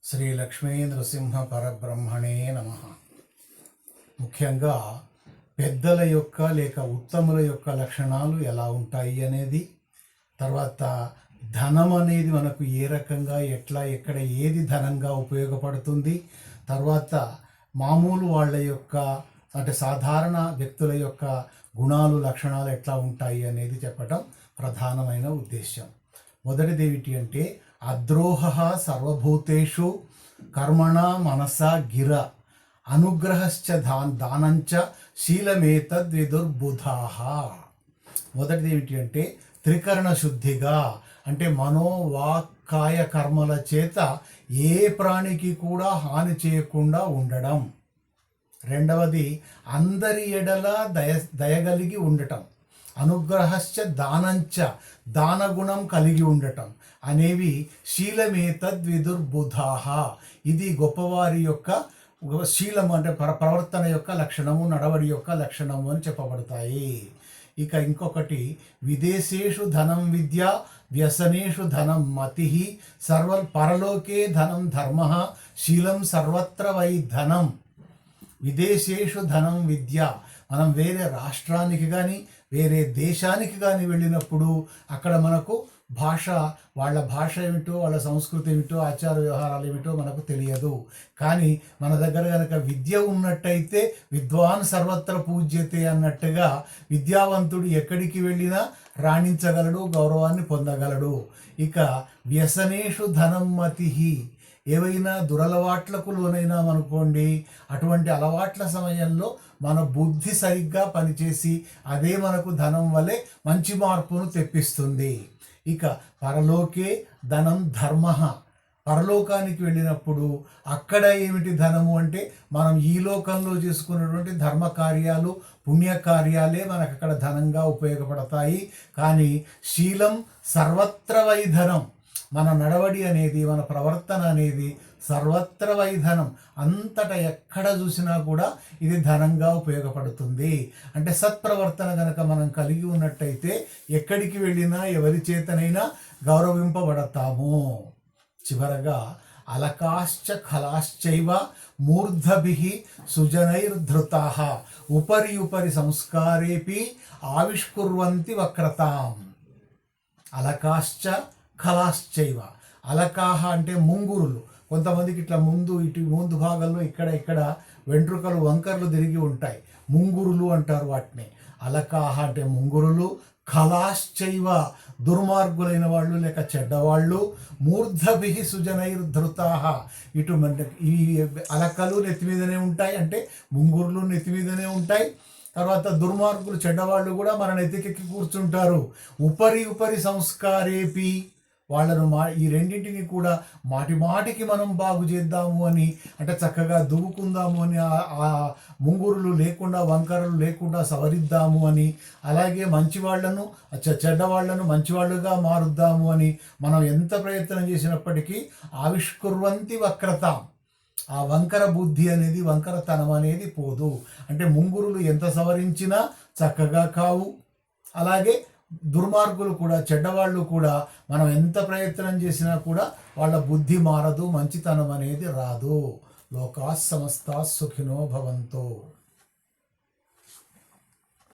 శ్రీ లక్ష్మీ నృసింహ పరబ్రహ్మణే నమ. ముఖ్యంగా పెద్దల యొక్క లేక ఉత్తముల యొక్క లక్షణాలు ఎలా ఉంటాయి అనేది, తర్వాత ధనం అనేది మనకు ఏ రకంగా ఎట్లా ఎక్కడ ఏది ధనంగా ఉపయోగపడుతుంది, తర్వాత మామూలు వాళ్ళ యొక్క అంటే సాధారణ వ్యక్తుల యొక్క గుణాలు లక్షణాలు ఎట్లా ఉంటాయి అనేది చెప్పటం ప్రధానమైన ఉద్దేశం. మొదటిది ఏమిటి అంటే అద్రోహ సర్వభూతేషు కర్మణ మనసా గిర అనుగ్రహశ్చ దానంచ శీలమేతద్విదుర్బుధాః. మొదటిది ఏమిటి అంటే త్రికరణ శుద్ధిగా అంటే మనోవాక్కాయ కర్మల చేత ఏ ప్రాణికి కూడా హాని చేయకుండా ఉండడం. రెండవది అందరి ఎడల దయగలిగి ఉండటం. అనుగ్రహశ్చ దానంచ దానగుణం కలిగి ఉండటం అనేవి శీలమేతద్విదుర్బుధాః. ఇది గొప్పవారి యొక్క శీలం అంటే ప్రవర్తన యొక్క లక్షణము, నడవడి యొక్క లక్షణము అని చెప్పబడతాయి. ఇక ఇంకొకటి విదేశేషు ధనం విద్య వ్యసనేషు ధనం మతి పరలోకే ధనం ధర్మ శీలం సర్వత్ర వై ధనం. విదేశేషు ధనం విద్య, మనం వేరే రాష్ట్రానికి కానీ వేరే దేశానికి కానీ వెళ్ళినప్పుడు అక్కడ మనకు వాళ్ళ భాష ఏమిటో, వాళ్ళ సంస్కృతి ఏమిటో, ఆచార వ్యవహారాలు ఏమిటో మనకు తెలియదు. కానీ మన దగ్గర కనుక విద్య ఉన్నట్టయితే విద్వాన్ సర్వత్ర పూజ్యతే అన్నట్టుగా విద్యావంతుడు ఎక్కడికి వెళ్ళినా రాణించగలడు, గౌరవాన్ని పొందగలడు. ఇక వ్యసనేషు ధనం మతి, ఏవైనా దురలవాట్లకు లోనైనామనుకోండి, అటువంటి అలవాట్ల సమయంలో మన బుద్ధి సరిగ్గా పనిచేసి అదే మనకు ధనం వలె మంచి మార్పును తెప్పిస్తుంది. ఇక పరలోకే ధనం ధర్మ, పరలోకానికి వెళ్ళినప్పుడు అక్కడ ఏమిటి ధనము అంటే మనం ఈ లోకంలో చేసుకున్నటువంటి ధర్మ కార్యాలు పుణ్యకార్యాలే మనకు అక్కడ ధనంగా ఉపయోగపడతాయి. కానీ శీలం సర్వత్ర వైధనం, మన నడవడి అనేది, మన ప్రవర్తన అనేది సర్వత్ర వైధనం, అంతటా ఎక్కడ చూసినా కూడా ఇది ధనంగా ఉపయోగపడుతుంది. అంటే సత్ప్రవర్తన కనుక మనం కలిగి ఉన్నట్టయితే ఎక్కడికి వెళ్ళినా ఎవరి చేతనైనా గౌరవింపబడతాము. చివరగా అలకాశ్చ ఖలాశ్చైవ మూర్ధభిః సుజనైర్ధృతాః ఉపరి ఉపరి సంస్కారేపి ఆవిష్కుర్వంతి వక్రతాం. అలకాశ్చ ఖలాశ్చైవ, అలకాహ అంటే ముంగురులు. కొంతమందికి ఇట్లా ముందు భాగంలో ఇక్కడ వెంట్రుకలు వంకర్లు తిరిగి ఉంటాయి, ముంగురులు అంటారు వాటిని. అలకాహ అంటే ముంగురులు, ఖలాశ్చైవ దుర్మార్గులైన వాళ్ళు లేక చెడ్డవాళ్ళు, మూర్ధభిః సుజనైర్ధృతాః ఇటు ఈ అలకలు నెత్తి మీదనే ఉంటాయి, అంటే ముంగురులు నెత్తి మీదనే ఉంటాయి. తర్వాత దుర్మార్గులు చెడ్డవాళ్ళు కూడా మన నెత్తికెక్కి కూర్చుంటారు. ఉపరి ఉపరి సంస్కారేపి, వాళ్ళను ఈ రెండింటిని కూడా మాటికి మనం బాగు చేద్దాము అని, అంటే చక్కగా దువ్వుకుందాము అని, ఆ ముంగురులు లేకుండా వంకరలు లేకుండా సవరిద్దాము అని, అలాగే మంచివాళ్లను చెడ్డవాళ్లను మంచివాళ్ళుగా మారుద్దాము అని మనం ఎంత ప్రయత్నం చేసినప్పటికీ ఆవిష్కుర్వంతి వక్రత, ఆ వంకర బుద్ధి అనేది, వంకరతనం అనేది పోదు. అంటే ముంగురులు ఎంత సవరించినా చక్కగా కావు, అలాగే దుర్మార్గులు కూడా చెడ్డవాళ్ళు కూడా మనం ఎంత ప్రయత్నం చేసినా కూడా వాళ్ళ బుద్ధి మారదు, మంచితనం అనేది రాదు. లోకాస్ సమస్తాస్ సుఖినో భవంతు.